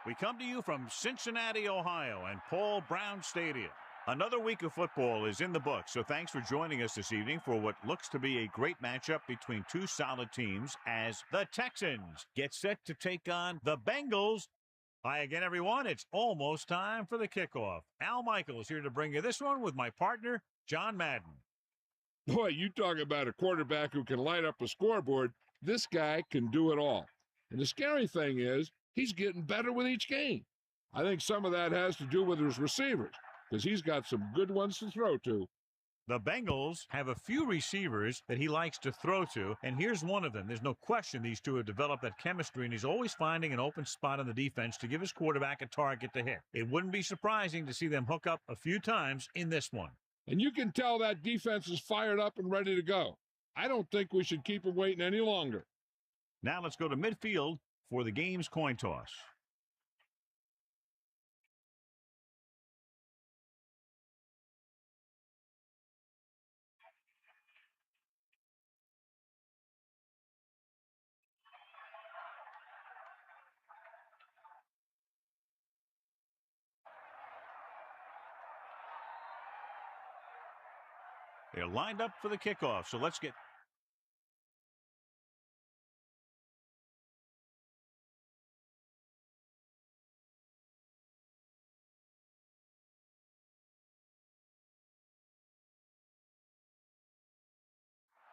We come to you from Cincinnati, Ohio, and Paul Brown Stadium. Another week of football is in the books, so thanks for joining us this evening for what looks to be a great matchup between two solid teams as the Texans get set to take on the Bengals. Hi again, everyone. It's almost time for the kickoff. Al Michaels here to bring you this one with my partner, John Madden. Boy, you talk about a quarterback who can light up a scoreboard. This guy can do it all. And the scary thing is, he's getting better with each game. I think some of that has to do with his receivers, because he's got some good ones to throw to. The Bengals have a few receivers that he likes to throw to, and here's one of them. There's no question these two have developed that chemistry, and he's always finding an open spot on the defense to give his quarterback a target to hit. It wouldn't be surprising to see them hook up a few times in this one. And you can tell that defense is fired up and ready to go. I don't think we should keep them waiting any longer. Now let's go to midfield for the game's coin toss. They're lined up for the kickoff, so let's get...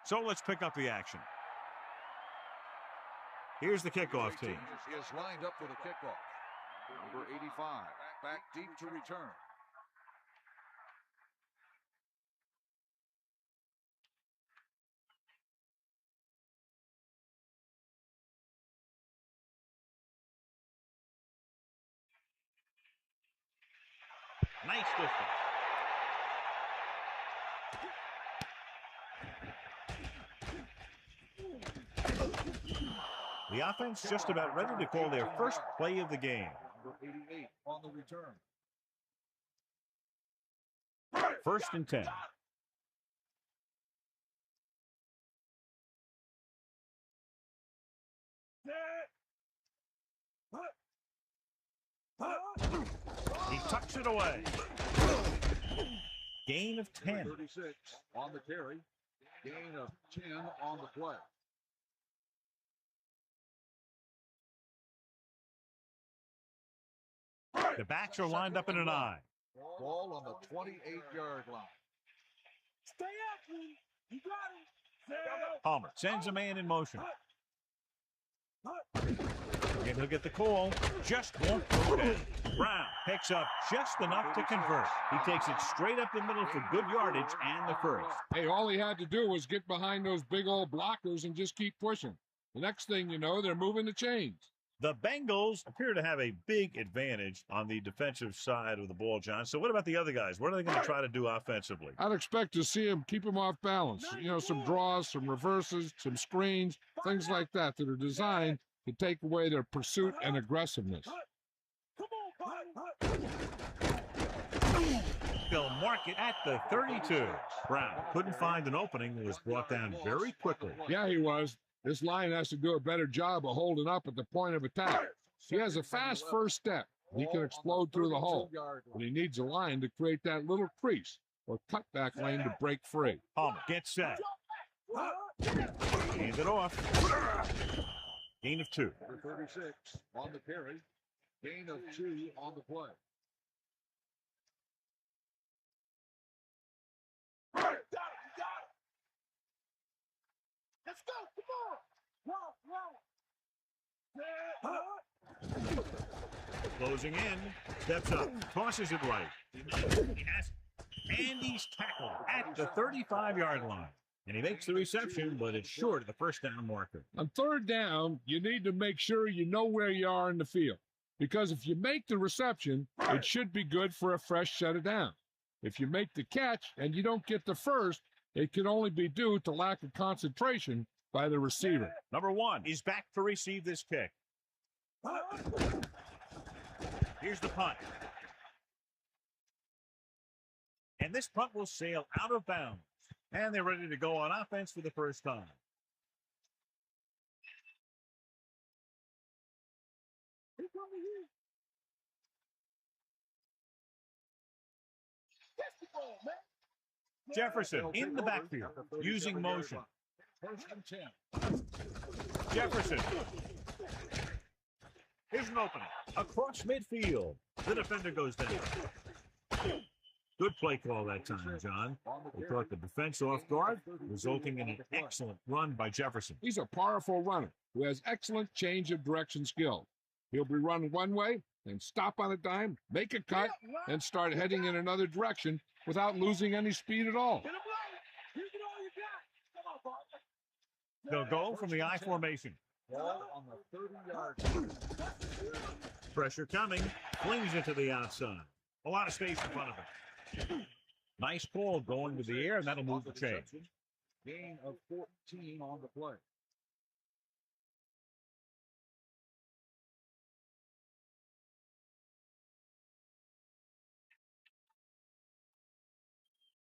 So let's pick up the action. Here's the kickoff team. Is lined up for the kickoff. Number 85, back deep to return. Nice distance. The offense just about ready to call their first play of the game. Number 88 on the return. 1st and 10. He tucks it away. Gain of 10. 36 on the carry. Gain of 10 on the play. The backs are lined up in an eye. Ball on the 28-yard line. Stay after him. You got him. Palmer sends a man in motion. And he'll get the call. Just won't go down. Brown picks up just enough to convert. He takes it straight up the middle for good yardage and the first. Hey, all he had to do was get behind those big old blockers and just keep pushing. The next thing you know, they're moving the chains. The Bengals appear to have a big advantage on the defensive side of the ball, John. So what about the other guys? What are they going to try to do offensively? I'd expect to see him keep him off balance. You know, some draws, some reverses, some screens, things like that that are designed to take away their pursuit and aggressiveness. They'll mark it at the 32. Brown couldn't find an opening and was brought down very quickly. Yeah, he was. This line has to do a better job of holding up at the point of attack. He has a fast first step. He can explode through the hole, but he needs a line to create that little crease or cutback lane to break free. Palmer gets set. Hand it off. Gain of 2. Number 36 on the carry. Gain of 2 on the play. Let's go. Come on. Closing in. Steps up. Tosses it right. And he's tackled at the 35-yard line. And he makes the reception, but it's short of the first down marker. On 3rd down, you need to make sure you know where you are in the field. Because if you make the reception, it should be good for a fresh set of downs. If you make the catch and you don't get the first, it can only be due to lack of concentration by the receiver. Number 1 is back to receive this kick. Here's the punt. And this punt will sail out of bounds. And they're ready to go on offense for the first time. Jefferson in the backfield, using motion. First and 10. Jefferson. Here's an opening. Across midfield. The defender goes down. Good play call that time, John. They caught the defense off guard, resulting in an excellent run by Jefferson. He's a powerful runner who has excellent change of direction skill. He'll be running one way and stop on a dime, make a cut, and start heading in another direction without losing any speed at all. They'll go from the I formation. Ball on the 30-yard line. Pressure coming. Flings it to the outside. A lot of space in front of him. Nice ball going to the air, and that'll move the chain. Gain of 14 on the play.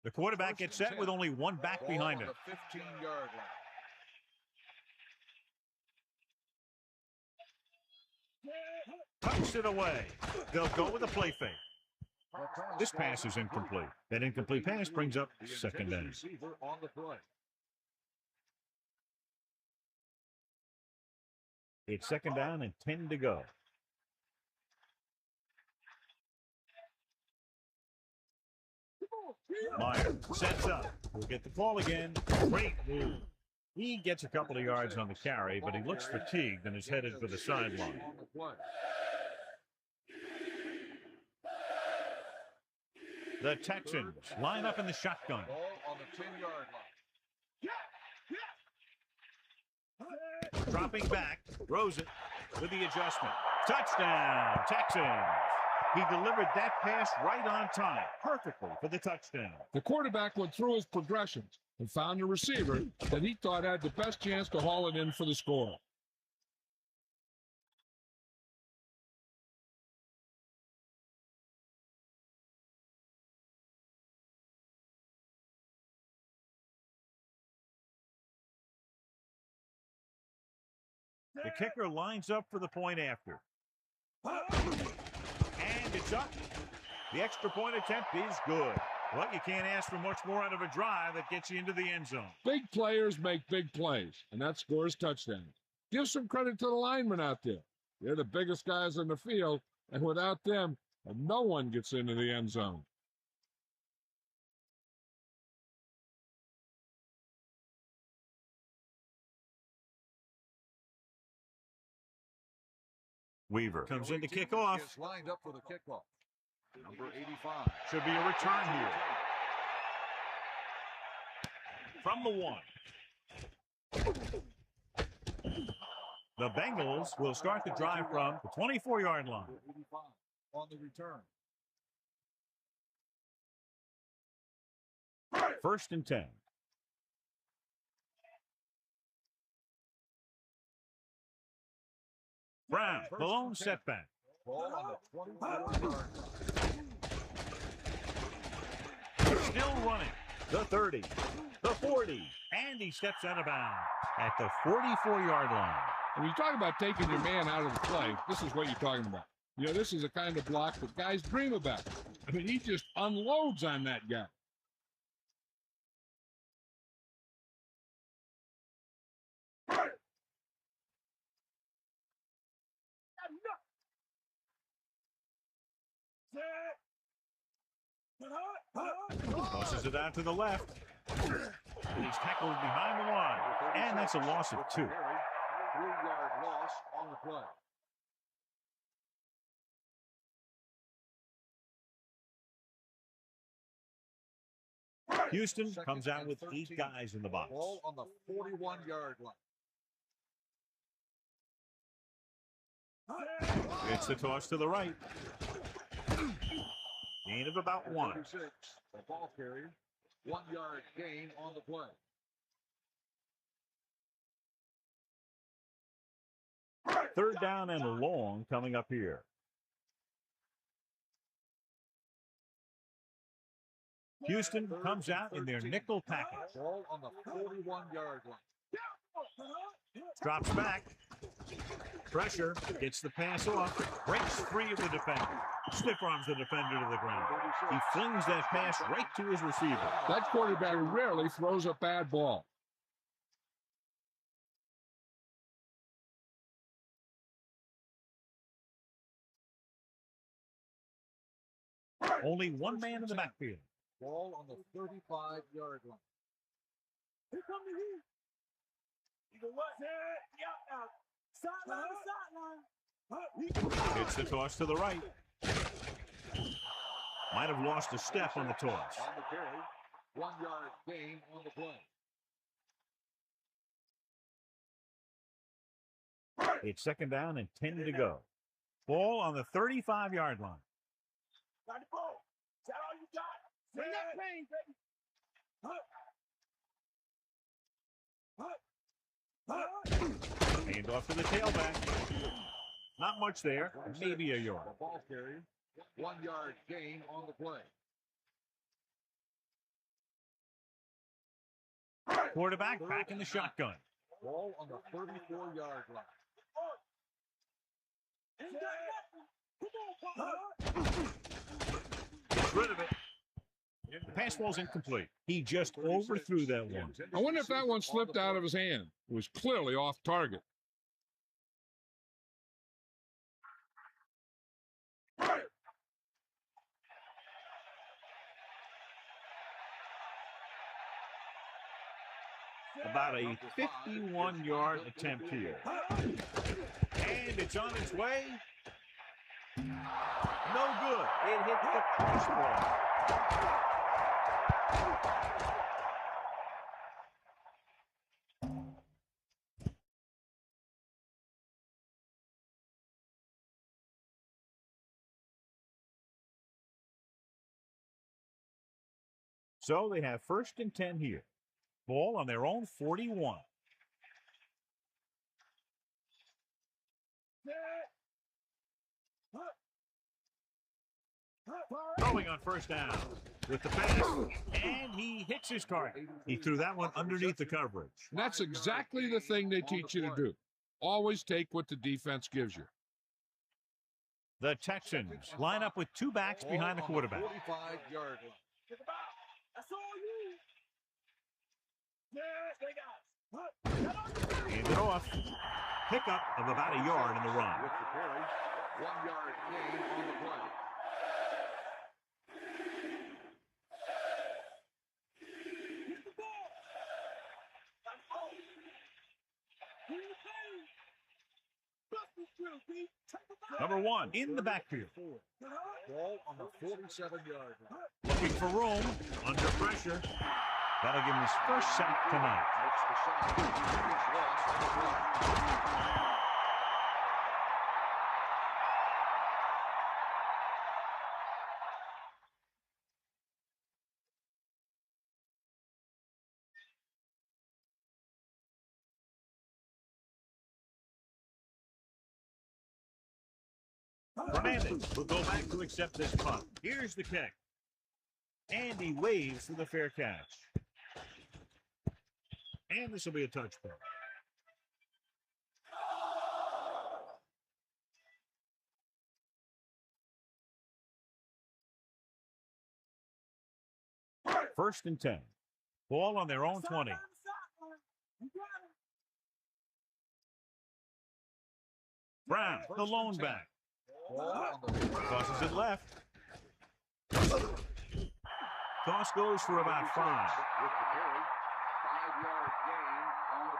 The quarterback gets set with only one back behind him. The 15-yard line. Tucks it away. They'll go with a play fake. This pass is incomplete. That incomplete pass brings up second down. On the play. It's second down and 10 to go. Meyer sets up. We'll get the call again. Great move. He gets a couple of yards on the carry, but he looks fatigued and is headed for the sideline. The Texans line up in the shotgun. Ball on the 10-yard line. Dropping back, throws it with the adjustment. Touchdown, Texans. He delivered that pass right on time, perfectly for the touchdown. The quarterback went through his progressions and found a receiver that he thought had the best chance to haul it in for the score. The kicker lines up for the point after. And it's up. The extra point attempt is good. Well, you can't ask for much more out of a drive that gets you into the end zone. Big players make big plays, and that scores touchdowns. Give some credit to the linemen out there. They're the biggest guys in the field, and without them, no one gets into the end zone. Weaver comes in to kick off. Is lined up for the kickoff. Number 85. Should be a return here. From the 1. The Bengals will start the drive from the 24-yard line. 85 on the return. First and 10. Brown, the lone setback. Ball on the 24-yard line. Still running. The 30, the 40, and he steps out of bounds at the 44-yard line. When you talk about taking your man out of the play, this is what you're talking about. You know, this is the kind of block that guys dream about. I mean, he just unloads on that guy. Tosses it out to the left. He's tackled behind the line. And that's a loss of 2. 3-yard loss on the play. Houston comes out with 8 guys in the box. Ball on the 41-yard line. It's the toss to the right. Gain of about 1. 36, the ball carrier. 1-yard gain on the play. Third down and long coming up here. Houston comes out in their nickel package. Ball on the 41-yard line. Drops back. Pressure. Gets the pass off. Breaks free of the defender. Stiff arms the defender to the ground. He flings that pass right to his receiver. That quarterback rarely throws a bad ball. Only one man in the backfield. Ball on the 35-yard line. Here come the heat. You go what? Sideline to sideline. It's the toss to the right. Might have lost a step on the toss. On the carry, 1-yard gain on the play. It's second down and 10 to go. Ball on the 35-yard line. Got the ball. Is that all you got? Bring that pain, baby. Hand off to the tailback. Not much there. Maybe a yard. Ball carrier, 1-yard gain on the play. Quarterback back in the shotgun. Ball on the 34-yard line. Gets rid of it. The pass ball's incomplete. He just overthrew that one. I wonder if that one slipped out of his hand. It was clearly off target. About a 51-yard attempt here. And it's on its way. No good. It hit the crossbar. So they have first and 10 here. Ball on their own 41. Throwing on first down with the pass, and he hits his target. He threw that one underneath the coverage. And that's exactly the thing they teach you to do. Always take what the defense gives you. The Texans line up with two backs behind the quarterback. 45-yard line. That's all you. Hand it off. Pickup of about a yard in the run. With the carry, 1-yard gain on the play. Number one in the backfield. Ball on the 47-yard line. Looking for room. Under pressure. That'll give him his first sack tonight. Makes the shot. It's lost on the play. Fernandez will go back to accept this punt. Here's the kick. And he waves for the fair catch. And this will be a touchdown. First and 10. Ball on their own 20. Brown, the lone back. Tosses it left. Toss goes for about 5. With the carry, 5-yard gain on the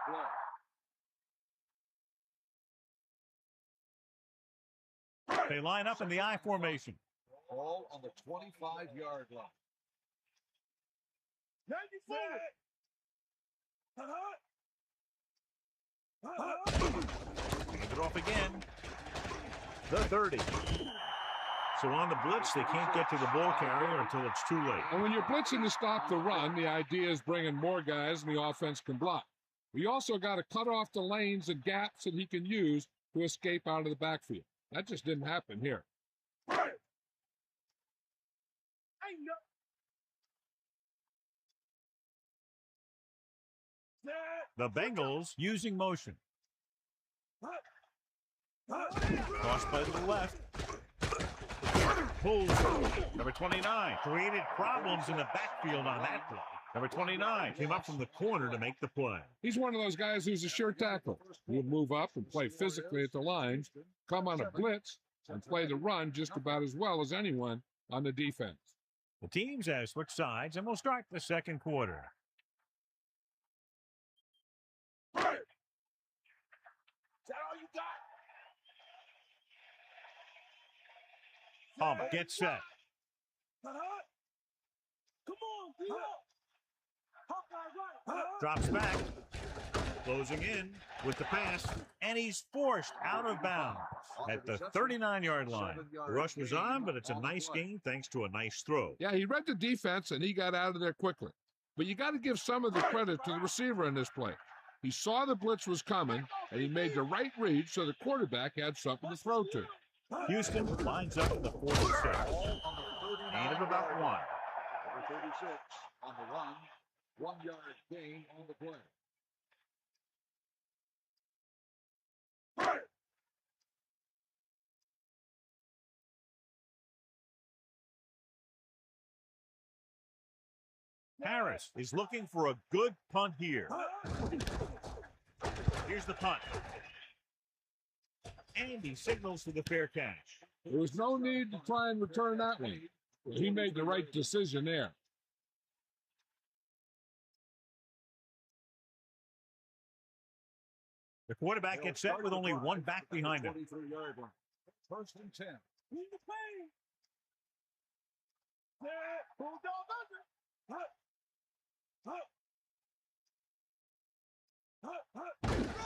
play. They line up in the I formation. Ball on the 25-yard line. Hand it off again. The 30. So on the blitz, they can't get to the ball carrier until it's too late. And when you're blitzing to stop the run, the idea is bringing more guys than the offense can block. We also got to cut off the lanes and gaps that he can use to escape out of the backfield. That just didn't happen here. The Bengals using motion. Cross play to the left. Pulls. Number 29 created problems in the backfield on that play. Number 29 came up from the corner to make the play. He's one of those guys who's a sure tackle. He'll move up and play physically at the lines, come on a blitz, and play the run just about as well as anyone on the defense. The teams have switched sides, and we'll start the second quarter. Is that all you got? Palmer gets set. Come on, beat up. Hawkeye right. Drops back. Closing in with the pass, and he's forced out of bounds at the 39-yard line. The rush was on, but it's a nice gain thanks to a nice throw. Yeah, he read the defense, and he got out of there quickly. But you got to give some of the credit to the receiver in this play. He saw the blitz was coming, and he made the right read so the quarterback had something to throw to. Houston lines up in the 46. Gain of about 1. Number 36 on the run. 1 yard gain on the play. Harris is looking for a good punt here. Here's the punt. And he signals for the fair catch. There was no need to try and return that one. He made the right decision there. The quarterback gets set with only one back behind him. 23-yard line. First and 10. Who's the play? Bulldog under.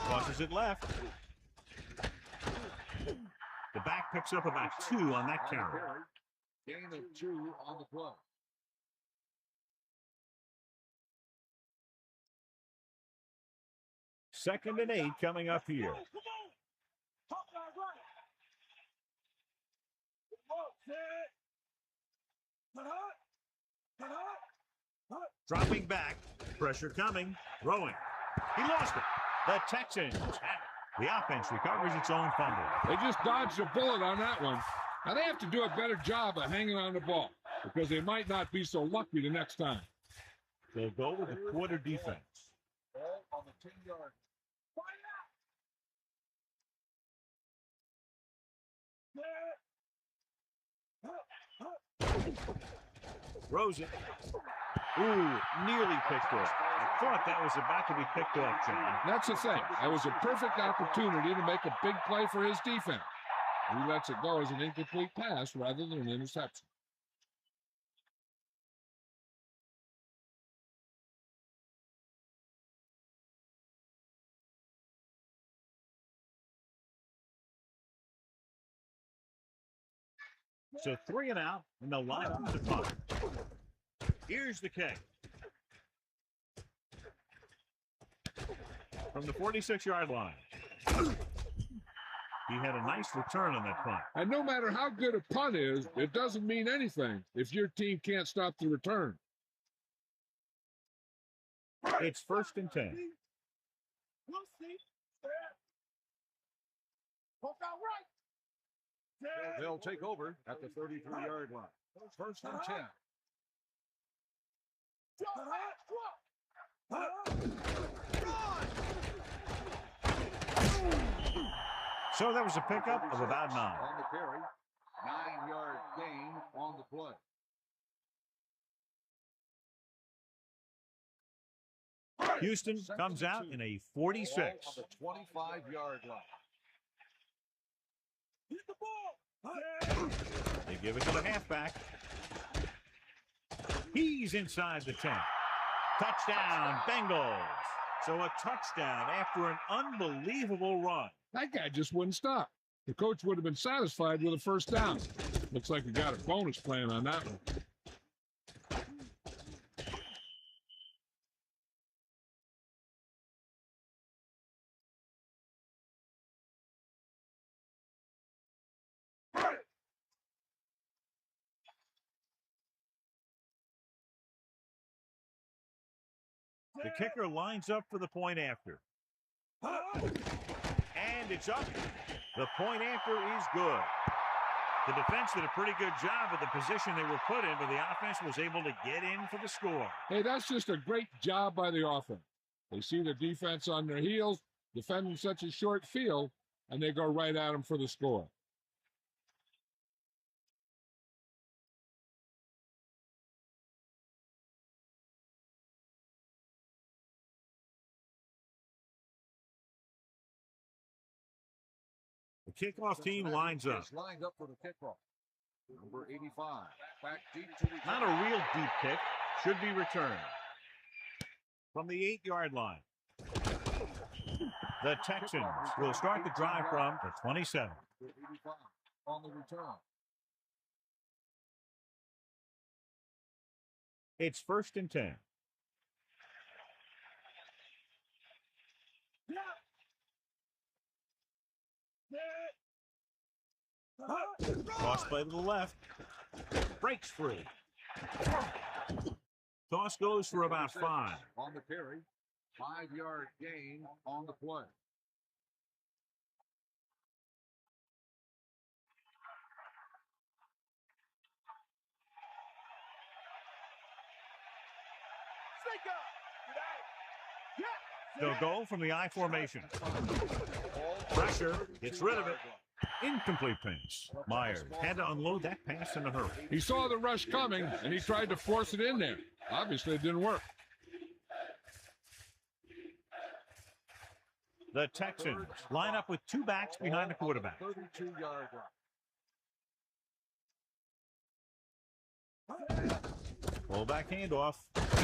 Crosses it left. The back picks up about 2 on that carry. Gain of 2 on the play. Second and 8 coming up here. Come on. Hawkeye right. Come on, set. Dropping back. Pressure coming. Throwing. He lost it. The Texans have it. The offense recovers its own fumble. They just dodged a bullet on that one. Now they have to do a better job of hanging on the ball because they might not be so lucky the next time. They'll go with the quarter defense. Ball on the 10-yard. Throws it. Ooh, nearly picked off. I thought that was about to be picked off, John. That's the thing. That was a perfect opportunity to make a big play for his defense. He lets it go as an incomplete pass rather than an interception. So 3 and out, and they'll line up to punt. Here's the kick. From the 46-yard line. He had a nice return on that punt. And no matter how good a punt is, it doesn't mean anything if your team can't stop the return. It's first and 10. We'll see. Hawkeye right. They'll take over at the 33-yard line. First and 10. So that was a pickup of about 9. On the carry, 9-yard gain on the play. Houston comes out in a 46. Ball on the 25-yard line. Hit the ball. They give it to the halfback. He's inside the 10. Touchdown, Bengals. So a touchdown after an unbelievable run. That guy just wouldn't stop. The coach would have been satisfied with a first down. Looks like we got a bonus plan on that one. The kicker lines up for the point after. And it's up. The point after is good. The defense did a pretty good job with the position they were put in, but the offense was able to get in for the score. Hey, that's just a great job by the offense. They see the defense on their heels, defending such a short field, and they go right at them for the score. The kickoff team lines up. Lined up for the kickoff. Number 85. Back deep to return. Not a real deep kick. Should be returned. From the 8-yard line. The Texans will start the drive from the 27. 85 on the return. It's 1st and 10. Toss play to the left. Breaks free. Toss goes for about 5. On the carry. 5-yard gain on the play. They'll go from the I formation. Pressure, gets rid of it. Incomplete pass. Myers had to unload that pass in a hurry. He saw the rush coming, and he tried to force it in there. Obviously, it didn't work. The Texans line up with 2 backs behind the quarterback. 32-yard line. Fullback handoff.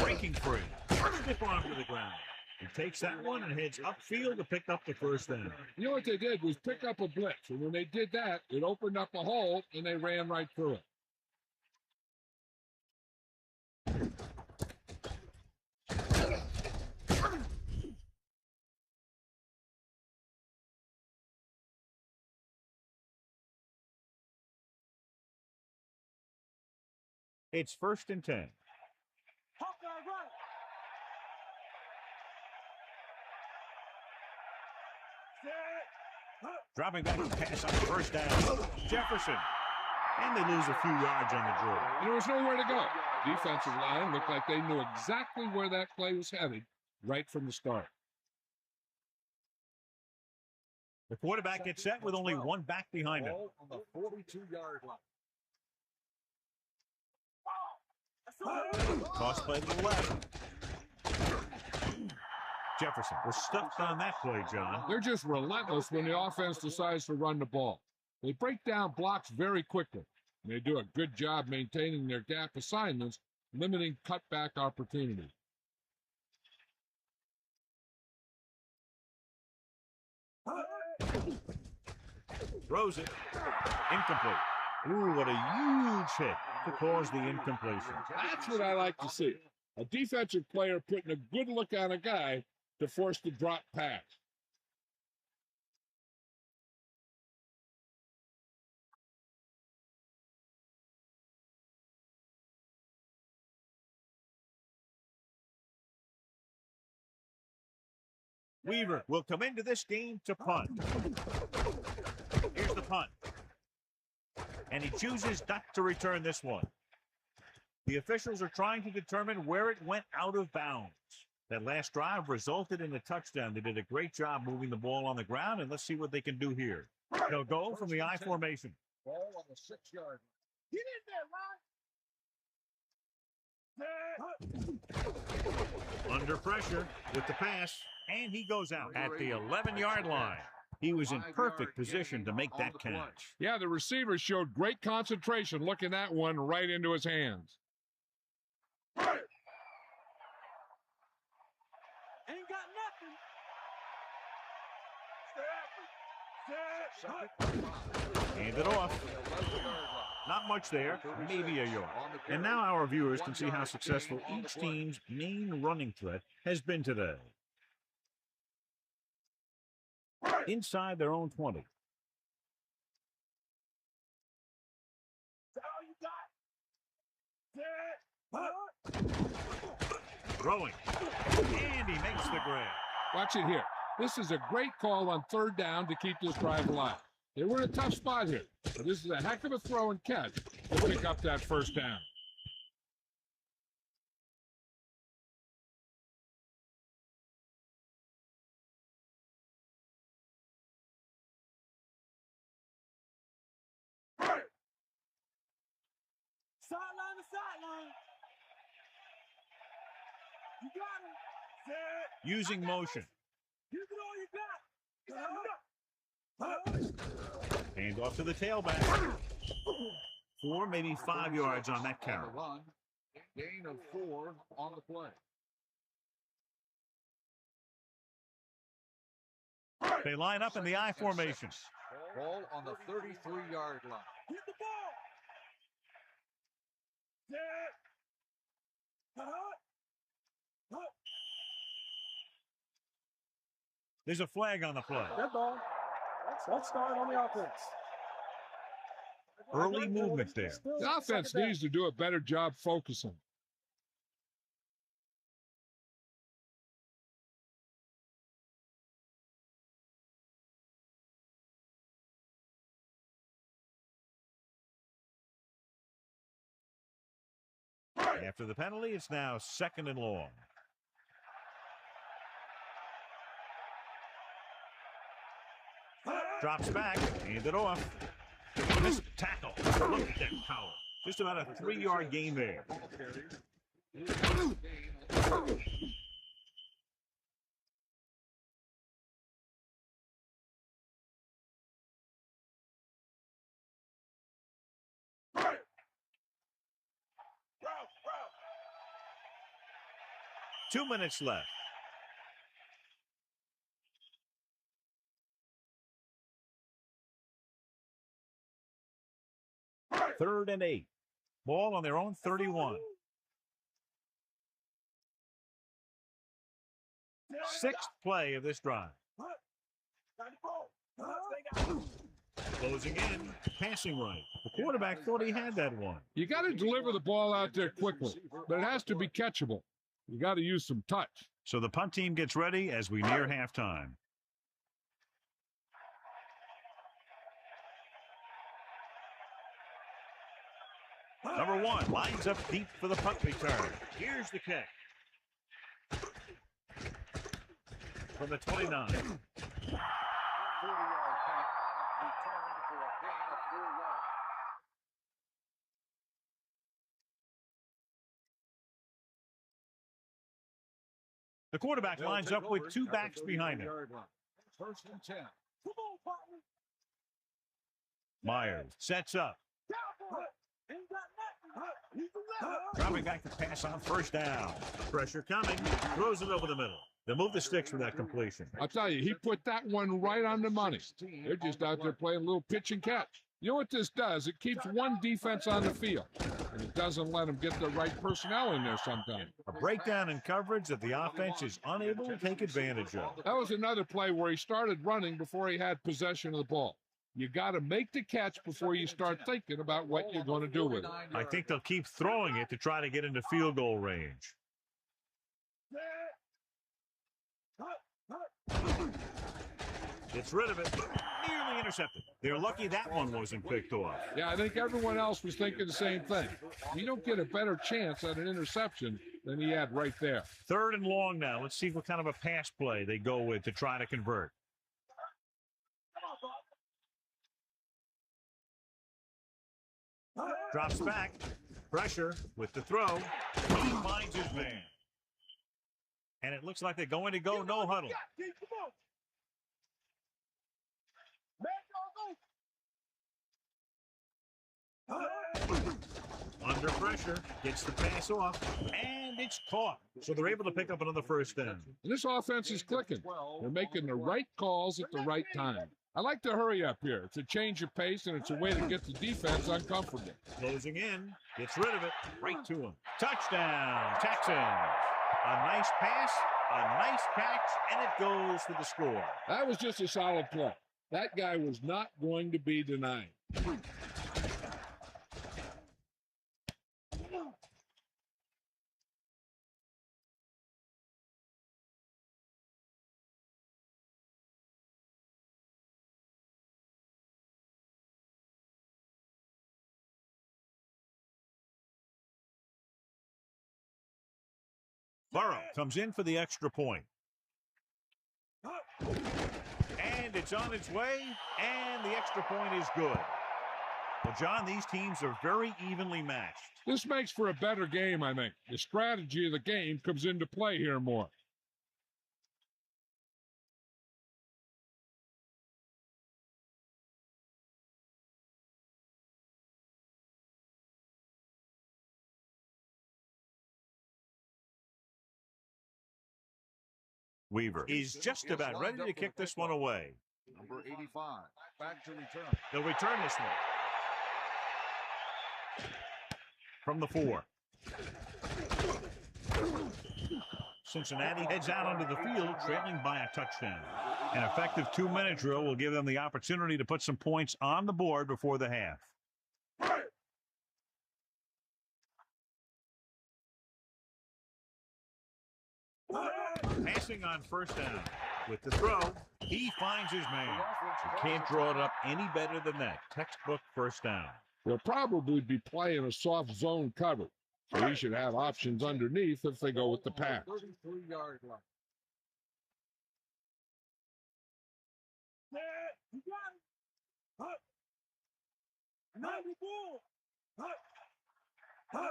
Breaking free. Stiff arm to the ground. He takes that one and heads upfield to pick up the first down. You know what they did was pick up a blitz, and when they did that, it opened up a hole, and they ran right through it. It's 1st and 10. Dropping back to pass on the first down. Jefferson. And they lose a few yards on the draw. And there was nowhere to go. Defensive line looked like they knew exactly where that play was headed right from the start. The quarterback gets set with only 1 back behind him. On the 42-yard line. Toss play to the left. Jefferson was stuck on that play, John. They're just relentless when the offense decides to run the ball. They break down blocks very quickly, and they do a good job maintaining their gap assignments, limiting cutback opportunities. Throws it. Incomplete. Ooh, what a huge hit to cause the incompletion. That's what I like to see. A defensive player putting a good look on a guy to force the drop pass. Weaver will come into this game to punt. Here's the punt. And he chooses not to return this one. The officials are trying to determine where it went out of bounds. That last drive resulted in a touchdown. They did a great job moving the ball on the ground, and let's see what they can do here. They'll go from the I formation. Ball on the 6-yard line. Under pressure with the pass, and he goes out at the 11-yard line. He was in perfect position to make that catch. Yeah, the receiver showed great concentration looking that one right into his hands. Ain't got nothing. Hand it off. Not much there, maybe a yard. And now our viewers can see how successful each team's main running threat has been today. Inside their own 20. Throwing. And he makes the grab. Watch it here. This is a great call on third down to keep this drive alive. They were in a tough spot here, but this is a heck of a throw and catch to pick up that first down. Sideline to sideline. You got him. Set. Using motion. Give it all you got. Hand off to the tailback. 4, maybe 5 yards on that carry. Run. Gain of 4 on the play. They line up in the I formation. Ball on the 33-yard line. Hit the ball. Set. There's a flag on the play. That ball. Let's start on the offense. Early movement there. The offense needs to do a better job focusing. After the penalty, it's now 2nd and long. Drops back, hand it off. This tackle. Look at that power. Just about a 3-yard gain there. Two minutes left. Third and 8. Ball on their own 31. 6th play of this drive. Closing in, passing right. The quarterback thought he had that one. You got to deliver the ball out there quickly, but it has to be catchable. You got to use some touch. So the punt team gets ready as we near halftime. Number 1 lines up deep for the punt return. Here's the kick. From the 29. 40-yard punt. Returned for a gain of 4 yards. The quarterback lines up with 2 backs behind him. First and 10. Come on, partner. Myers sets up. Ain't got nothing. He's a left. Dropping back to pass on first down. Pressure coming. Throws it over the middle. They'll move the sticks for that completion. I'll tell you, he put that one right on the money. They're just out there playing a little pitch and catch. You know what this does? It keeps one defense on the field, and it doesn't let them get the right personnel in there sometimes. A breakdown in coverage that the offense is unable to take advantage of. That was another play where he started running before he had possession of the ball. You got to make the catch before you start thinking about what you're going to do with it. I think they'll keep throwing it to try to get into field goal range. Gets rid of it. Nearly intercepted. They're lucky that one wasn't picked off. Yeah, I think everyone else was thinking the same thing. You don't get a better chance at an interception than he had right there. 3rd and long now. Let's see what kind of a pass play they go with to try to convert. Drops back. Pressure with the throw. He finds his man. And it looks like they're going to go no huddle. Under pressure, gets the pass off, and it's caught. So they're able to pick up another first down. And this offense is clicking. They're making the right calls at the right time. I like to hurry up here. It's a change of pace, and it's a way to get the defense uncomfortable. Closing in, gets rid of it, right to him. Touchdown, Texans. A nice pass, a nice catch, and it goes for the score. That was just a solid play. That guy was not going to be denied. Burrow comes in for the extra point. And it's on its way, and the extra point is good. Well, John, these teams are very evenly matched. This makes for a better game, I think. The strategy of the game comes into play here more. Weaver is just about ready to kick this one away. Number 85, back to return. They'll return this one. From the 4. Cincinnati heads out onto the field, trailing by a touchdown. An effective 2-minute drill will give them the opportunity to put some points on the board before the half. Passing on first down. With the throw, he finds his man. You can't draw it up any better than that. Textbook first down. They'll probably be playing a soft zone cover, so he should have options underneath if they go with the pass. 33-yard line. You got it.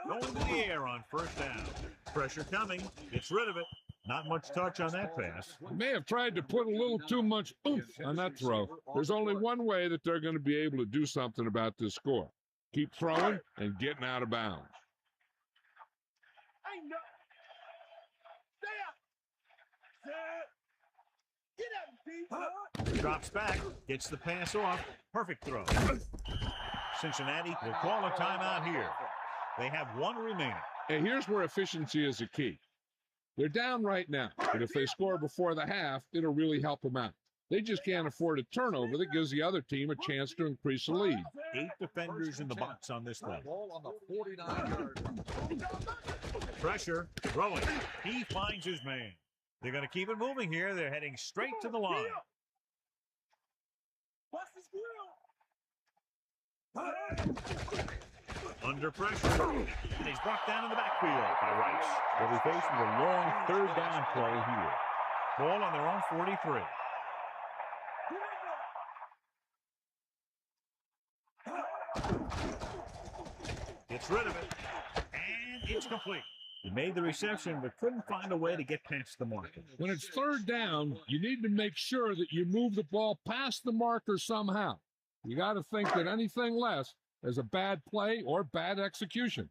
Going to the air on first down. Pressure coming. Gets rid of it. Not much touch on that pass. They may have tried to put a little too much oomph on that throw. There's only one way that they're going to be able to do something about this score. Keep throwing and getting out of bounds. Drops back. Gets the pass off. Perfect throw. Cincinnati will call a timeout here. They have one remaining. And here's where efficiency is a key. They're down right now, but if they score before the half, it'll really help them out. They just can't afford a turnover that gives the other team a chance to increase the lead. 8 defenders in the box on this one. Ball on the 49-yard line. Pressure, throwing. He finds his man. They're going to keep it moving here. They're heading straight to the line. Under pressure, and he's brought down in the backfield by Rice. They'll be facing a long third down play here. Ball on their own 43. Gets rid of it, and it's complete. He made the reception, but couldn't find a way to get past the marker. When it's third down, you need to make sure that you move the ball past the marker somehow. You got to think that anything less is a bad play or bad execution.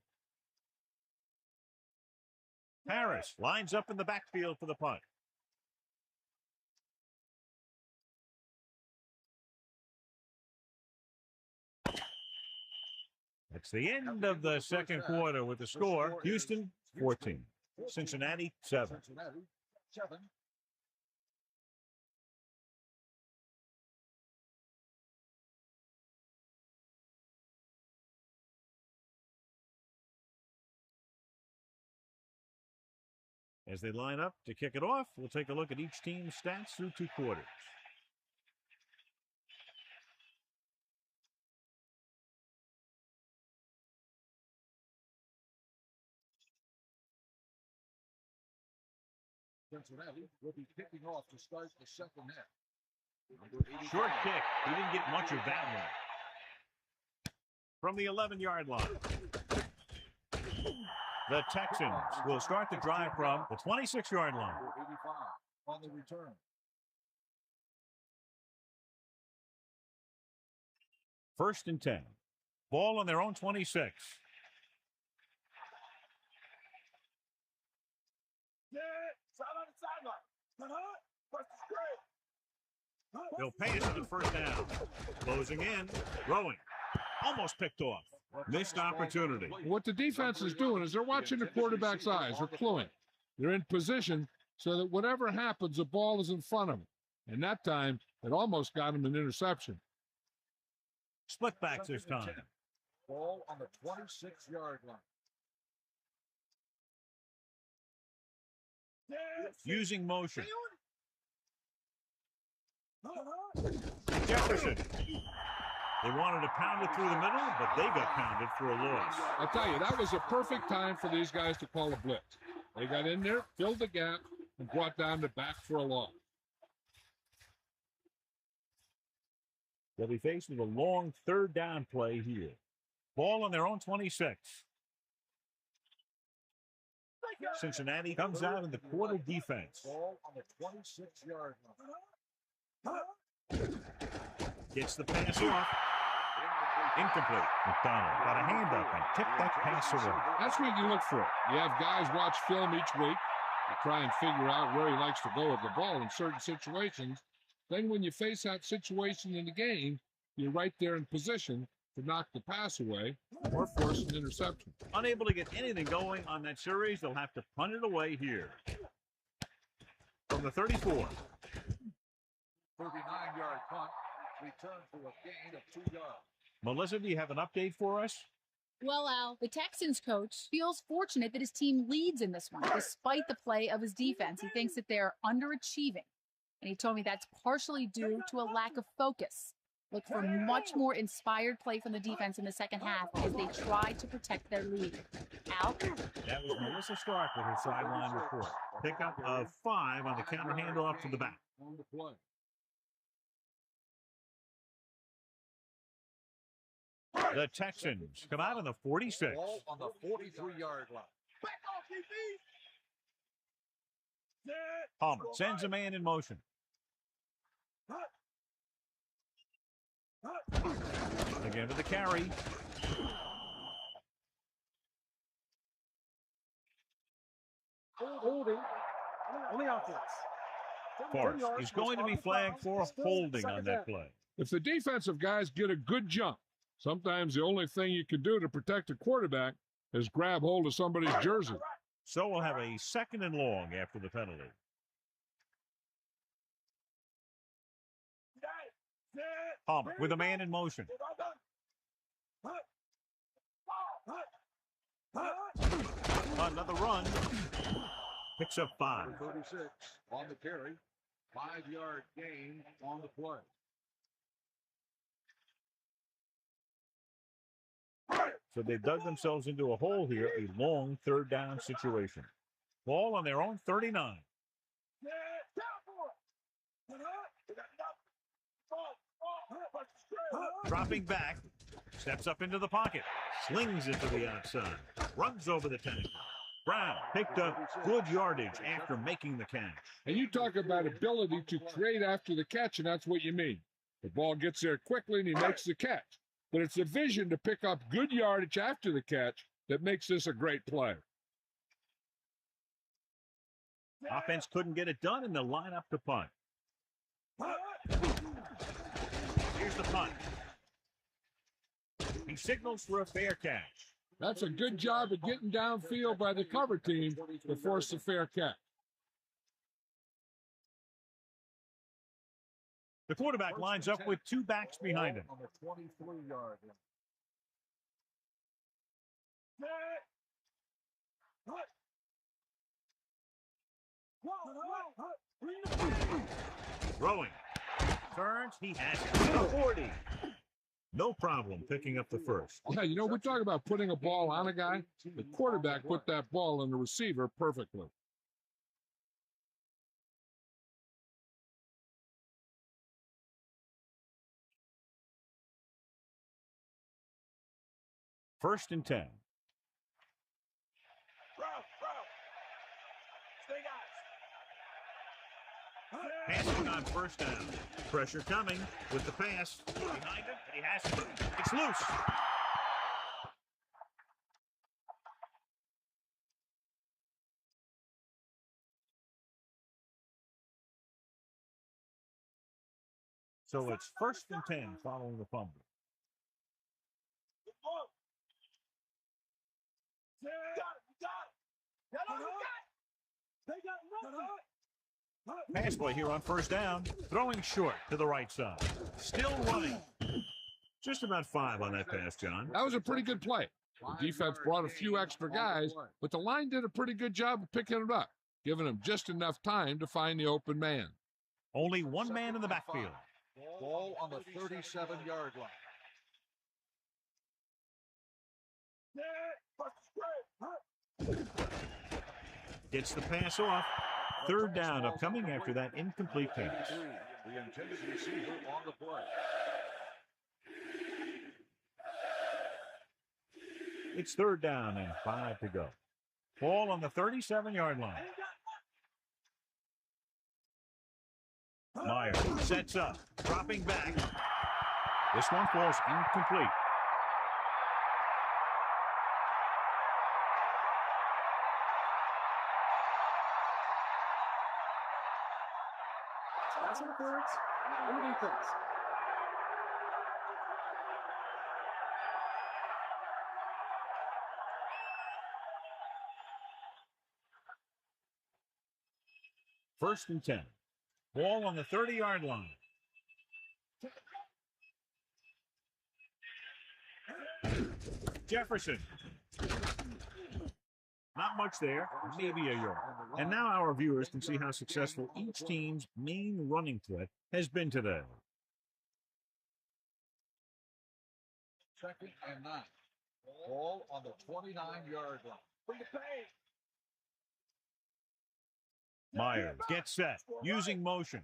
Harris lines up in the backfield for the punt. It's the end of the second quarter with the score. Houston, 14. Cincinnati, 7. As they line up to kick it off, we'll take a look at each team's stats through 2 quarters. Cincinnati will be kicking off to start the second half. Short kick. He didn't get much of that one. From the 11-yard line. The Texans will start the drive from the 26-yard line. 85 on the return. First and 10. Ball on their own 26. They'll pass it to first down. Closing in. Throwing. Almost picked off. Missed opportunity. What the defense is doing is they're watching the quarterback's eyes. They're cluing. They're in position so that whatever happens, the ball is in front of them. And that time, it almost got him an interception. Split back this time. Ball on the 26-yard line. Using motion. Jefferson. They wanted to pound it through the middle, but they got pounded for a loss. I'll tell you, that was a perfect time for these guys to call a blitz. They got in there, filled the gap, and brought down the back for a loss. They'll be faced with a long third down play here. Ball on their own 26. Cincinnati comes out in the quarter defense. Ball on the 26-yard line. Gets the pass off. Incomplete. McDonald got a hand up and tipped that pass away. That's what you look for. You have guys watch film each week. You try and figure out where he likes to go with the ball in certain situations. Then when you face that situation in the game, you're right there in position to knock the pass away or force an interception. Unable to get anything going on that series, they'll have to punt it away here. From the 34. 39-yard punt. Return for a gain of 2 yards. Melissa, do you have an update for us? Well, Al, the Texans coach feels fortunate that his team leads in this one, despite the play of his defense. He thinks that they're underachieving, and he told me that's partially due to a lack of focus. Look for much more inspired play from the defense in the second half as they try to protect their lead. Al? That was Melissa Stark with her sideline report. Pickup of 5 on the counter handoff to the back. On the play. The Texans come out on the 46. Ball on the 43-yard line. Palmer sends a man in motion. Again to the carry. Holding on the offense. Forrest is going to be flagged for holding on that play. If the defensive guys get a good jump, sometimes the only thing you can do to protect a quarterback is grab hold of somebody's jersey. So we'll have a second and long after the penalty. Palmer with a man in motion. Another run. Picks up 5. 36 on the carry. 5-yard gain on the play. So they've dug themselves into a hole here, a long third down situation. Ball on their own 39. Dropping back, steps up into the pocket, slings it to the outside, runs over the tackle. Brown picked up good yardage after making the catch. And you talk about ability to create after the catch, and that's what you mean. The ball gets there quickly and he makes the catch. But it's the vision to pick up good yardage after the catch that makes this a great play. Offense couldn't get it done, and they'll line up to punt. Here's the punt. He signals for a fair catch. That's a good job of getting downfield by the cover team to force a fair catch. The quarterback lines up with 2 backs behind him. On the 23-yard line. Throwing. Turns. He has it. The 40. No problem picking up the first. Yeah, you know, we talk about putting a ball on a guy. The quarterback put that ball on the receiver perfectly. First and 10. Passing on first down. Pressure coming with the pass. Behind him, and he has it. It's loose. So it's first and 10 following the fumble. Pass play here on first down. Throwing short to the right side. Still running. Just about 5 on that pass, John. That was a pretty good play. The defense brought a few extra guys, but the line did a pretty good job of picking it up, giving them just enough time to find the open man. Only one man in the backfield. Ball on the 37-yard line. Gets the pass off. Third down upcoming after that incomplete pass. The intended receiver on the play. It's third down and 5 to go. Ball on the 37-yard line. Myers sets up, dropping back. This one falls incomplete. Pass interference on the defense. First and 10. Ball on the 30-yard line. Jefferson. Not much there, maybe a yard. And now our viewers can see how successful each team's main running threat has been today. Second and 9. Ball on the 29-yard line. From the paint. Myers gets set, using motion.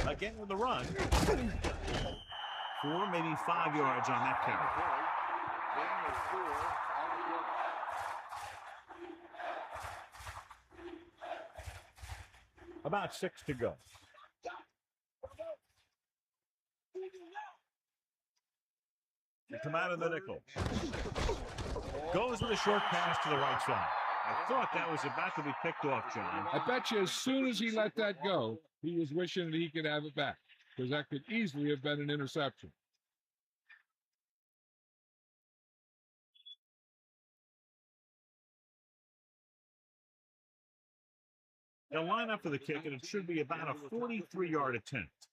Again with the run. 4, maybe 5 yards on that carry. Gain of 4 on the play. About 6 to go. They come out of the nickel. Goes with a short pass to the right side. I thought that was about to be picked off, John. I bet you as soon as he let that go, he was wishing that he could have it back, because that could easily have been an interception. They'll line up for the kick, and it should be about a 43-yard attempt.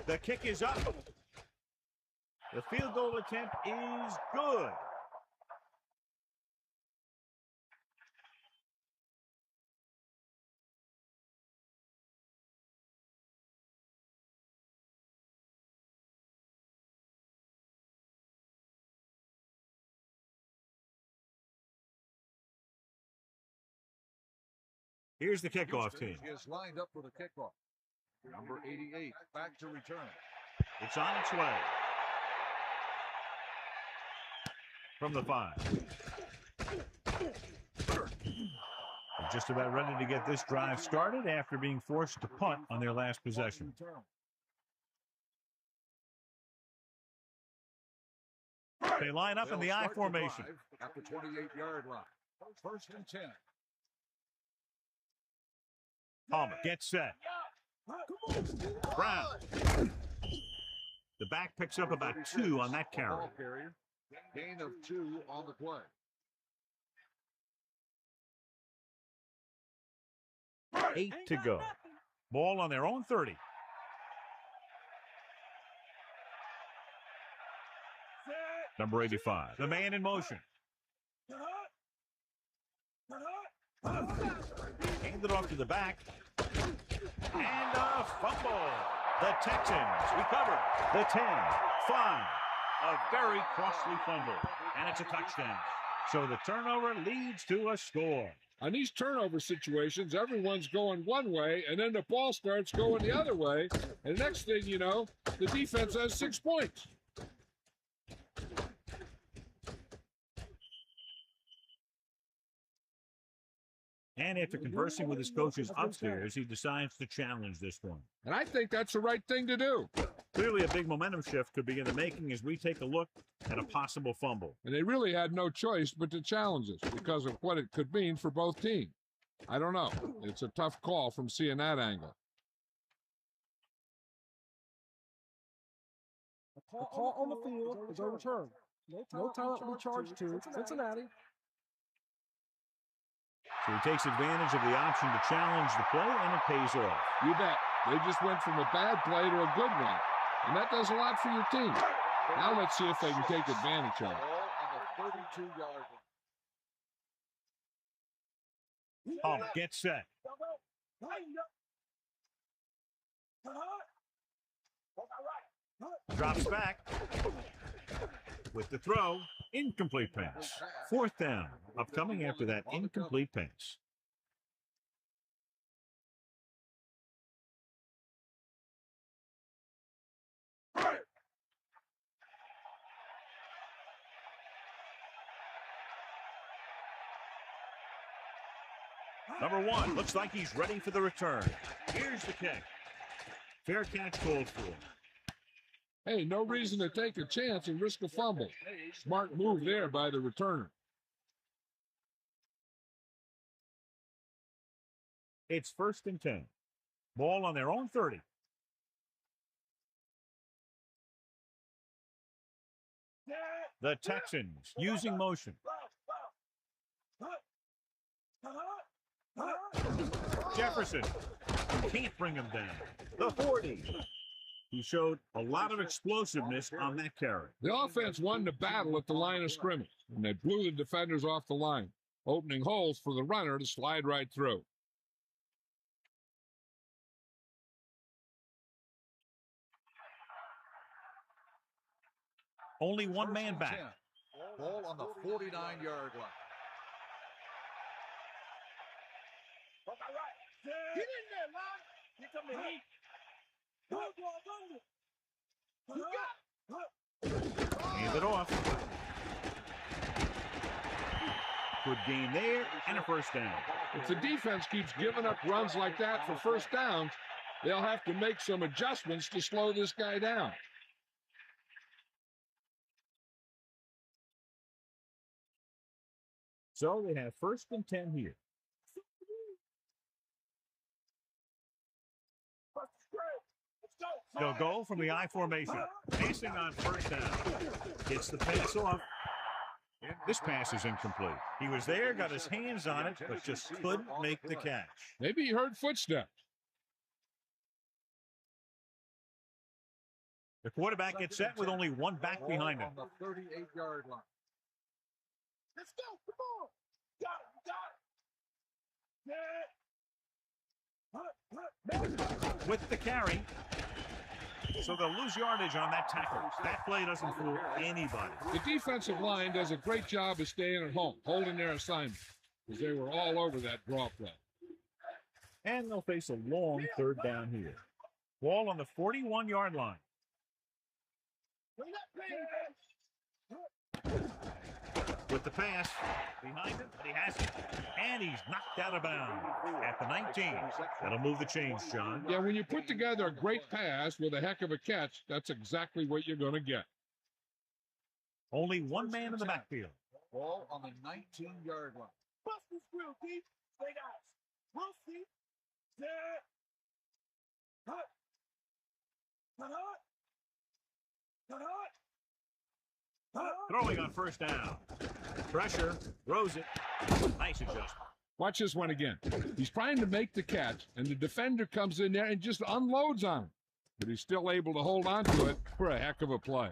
The kick is up. The field goal attempt is good. Here's the kickoff team. Is lined up for the kickoff. Number 88, back to return. It's on its way. From the 5. They're just about ready to get this drive started after being forced to punt on their last possession. They line up in the I formation. At the 28-yard line. First and 10. Palmer gets set. Brown. The back picks up about 2 on that carry. Gain of 2 on the play. 8 to go. Ball on their own 30. Number 85. The man in motion. Handed off to the back. And a fumble. The Texans recover. The 10, 5. A very costly fumble. And it's a touchdown. So the turnover leads to a score. On these turnover situations, everyone's going one way, and then the ball starts going the other way. And the next thing you know, the defense has 6 points. And after conversing with his coaches upstairs, he decides to challenge this one. And I think that's the right thing to do. Clearly, a big momentum shift could be in the making as we take a look at a possible fumble. And they really had no choice but to challenge us because of what it could mean for both teams. I don't know. It's a tough call from seeing that angle. The call on the field is overturned. No time to be charged to Cincinnati. So he takes advantage of the option to challenge the play, and it pays off. You bet. They just went from a bad play to a good one. And that does a lot for your team. Now let's see if they can take advantage of it. Ball on the 32-yard line. Palmer gets set. Drops back. With the throw, incomplete pass. Fourth down, upcoming after that incomplete pass. Number 1 looks like he's ready for the return. Here's the kick. Fair catch called for. Hey, no reason to take a chance and risk a fumble. Smart move there by the returner. It's 1st and 10. Ball on their own 30. The Texans using motion. Jefferson can't bring him down. The 40. He showed a lot of explosiveness on that carry. The offense won the battle at the line of scrimmage, and they blew the defenders off the line, opening holes for the runner to slide right through. Only one man back. Ball on the 49-yard line. Get in there, man. Here come the heat. Hand it off. Good gain there and a first down. If the defense keeps giving up runs like that for first downs, they'll have to make some adjustments to slow this guy down. So they have 1st and 10 here. They'll go from the I formation. Passing on first down. Gets the pass off. This pass is incomplete. He was there, got his hands on it, but just couldn't make the catch. Maybe he heard footsteps. The quarterback gets set with only one back behind him. On the 38-yard line. Let's go. Come on. Got it. With the carry. So they'll lose yardage on that tackle. That play doesn't fool anybody. The defensive line does a great job of staying at home, holding their assignment, because they were all over that draw play. And they'll face a long 3rd down here. Ball on the 41-yard line. With the pass behind him, but he has it. And he's knocked out of bounds at the 19. That'll move the chains, John. Yeah, when you put together a great pass with a heck of a catch, that's exactly what you're going to get. Only one man in the backfield. Ball on the 19-yard line. Bust this real deep. Stay guys. We'll see. Set. Hut. Throwing on first down. Pressure. Throws it. Nice adjustment. Watch this one again. He's trying to make the catch, and the defender comes in there and just unloads on him. But he's still able to hold on to it for a heck of a play.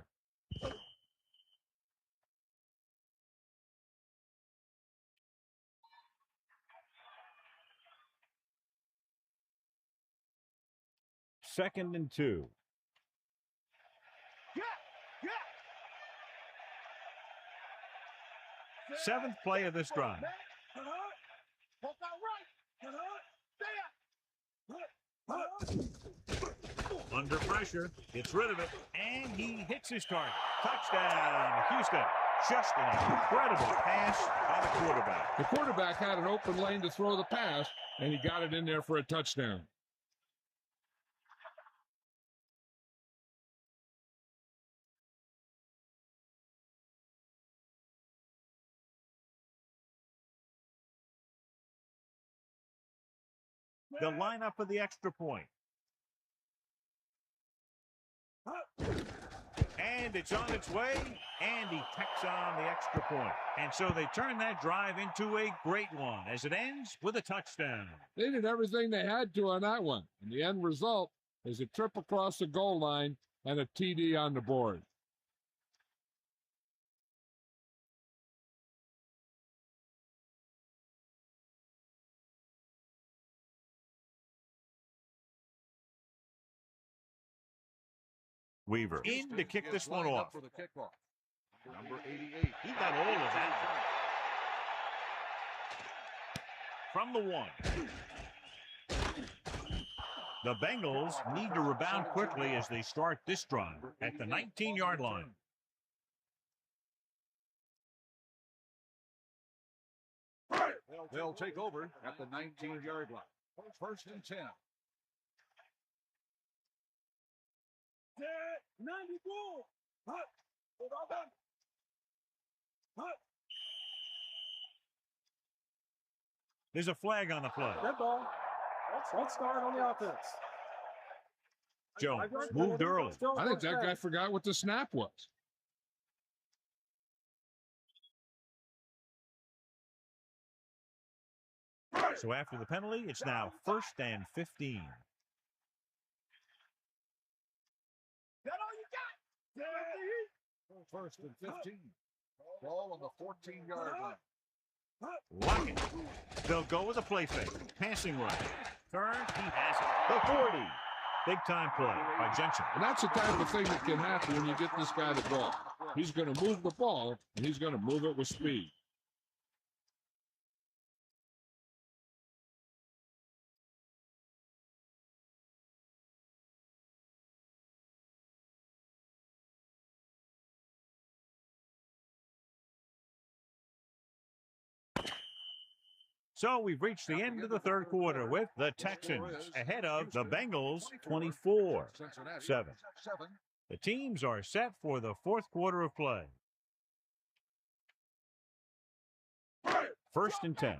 Second and 2. Seventh play of this drive. Under pressure, gets rid of it, and he hits his target. Touchdown, Houston. Just an incredible pass by the quarterback. The quarterback had an open lane to throw the pass, and he got it in there for a touchdown. They'll line up for the extra point. And it's on its way, and he tacks on the extra point. And so they turn that drive into a great one as it ends with a touchdown. They did everything they had to on that one. And the end result is a trip across the goal line and a TD on the board. Weaver in to kick this one off. For the kickoff. Number 88. He got all of that. From the 1. The Bengals need to rebound quickly as they start this drive at the 19-yard line. They'll take over at the 19-yard line. First and 10. 94. There's a flag on the play. Red ball. Let's start on the offense. Jones moved early. I think that guy forgot what the snap was. So after the penalty, it's now 1st and 15. That all you got? First and 15. Ball on the 14-yard line. Lock it. They'll go with a play fake. Passing right. Turn. He has it. The 40. Big time play by Jensen. And that's the type of thing that can happen when you get this guy the ball. He's going to move the ball, and he's going to move it with speed. So we've reached the end of the third quarter with the Texans ahead of the Bengals 24-7. The teams are set for the fourth quarter of play. 1st and 10.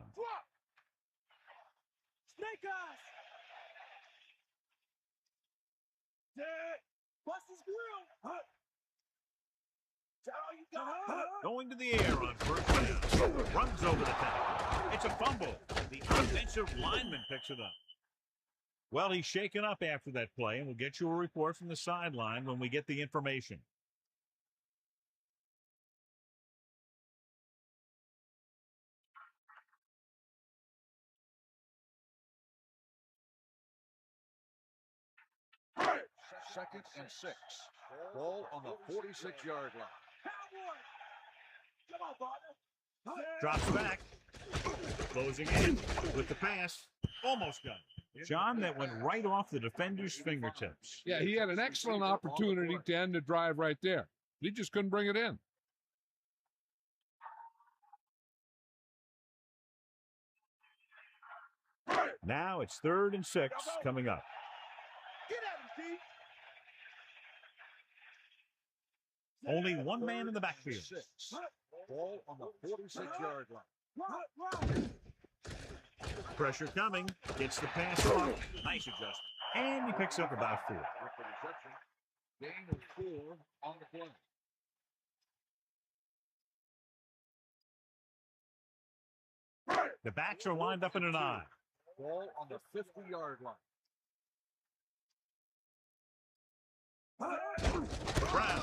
Snake eyes. Bust his grill. Going to the air on 1st down. Runs over the tackle. It's a fumble. The offensive lineman picks it up. Well, he's shaken up after that play, and we'll get you a report from the sideline when we get the information. Second and 6. Ball on the 46-yard line. Come on, partner. Drops back. Closing in with the pass. Almost got it. John, that went right off the defender's fingertips. Yeah, he had an excellent opportunity to end the drive right there. He just couldn't bring it in. Now it's 3rd and 6 coming up. Get at him, Steve. Only one man in the backfield. 6. Ball on the 46-yard line. Pressure coming. Gets the pass off. Nice adjustment. And he picks up about 4. Gain of 4 on the play. The backs are lined up in an I. Ball on the 50-yard line. Brown.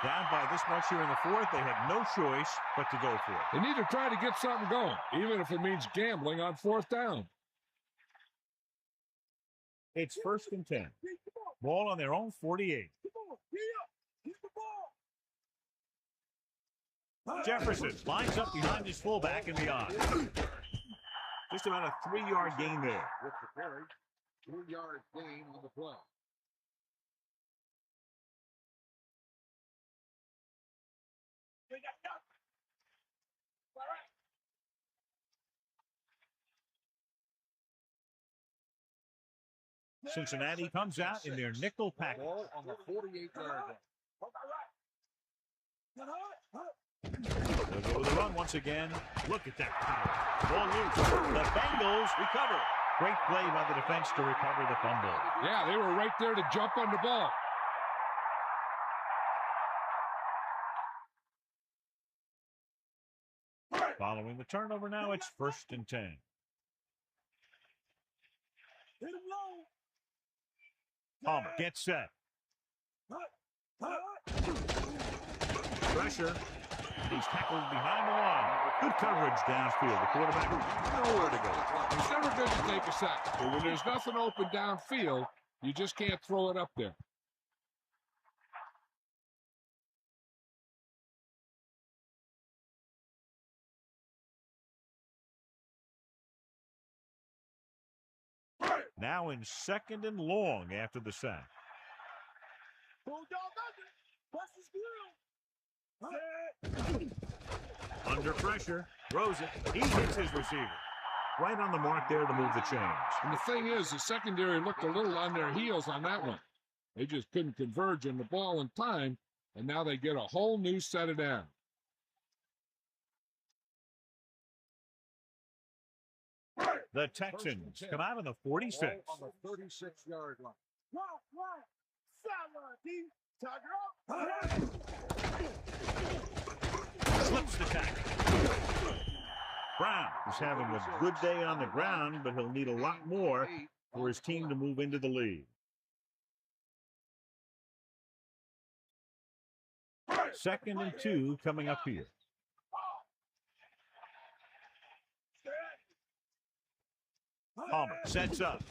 Down by this much here in the fourth. They had no choice but to go for it. They need to try to get something going, even if it means gambling on 4th down. It's 1st and 10. Ball on their own 48. Jefferson lines up behind his fullback in the I. Just about a 3-yard gain there. With the carry, 3-yard gain on the play. Cincinnati comes out in their nickel package. Ball on the 48-yard line. They'll go with the run once again. Look at that power. Ball loose. The Bengals recover. Great play by the defense to recover the fumble. Yeah, they were right there to jump on the ball. Following the turnover now, it's 1st and 10. Hit him low. Palmer gets set. Pressure. He's tackled behind the line. Good coverage downfield. The quarterback nowhere to go. It's never good to take a sack, but when there's nothing open downfield, you just can't throw it up there. Now in 2nd and long after the sack. Under pressure, throws it. He hits his receiver. Right on the mark there to move the chains. And the thing is, the secondary looked a little on their heels on that one. They just couldn't converge on the ball in time, and now they get a whole new set of downs. The Texans come out of the 46. On the 36-yard line. Slips the tackle. Brown is having a good day on the ground, but he'll need a lot more for his team to move into the lead. 2nd and 2 coming up here. Palmer sets up.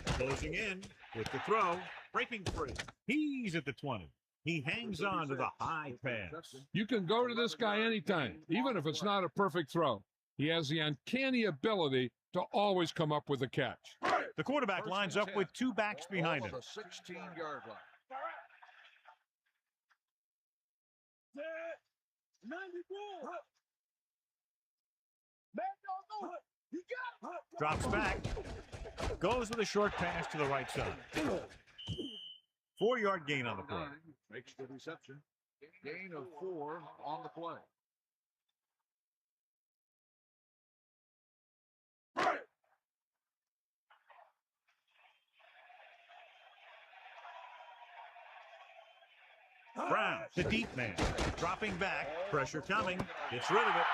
Closing in with the throw. Breaking free. He's at the 20. He hangs on to the high pass. You can go to this guy anytime, even if it's not a perfect throw. He has the uncanny ability to always come up with a catch. The quarterback lines up with 2 backs behind him. The 16-yard line. Drops back. Goes with a short pass to the right side. 4-yard gain on the play. Makes the reception. Gain of 4 on the play. Brown, the deep man, dropping back, pressure coming, gets rid of it.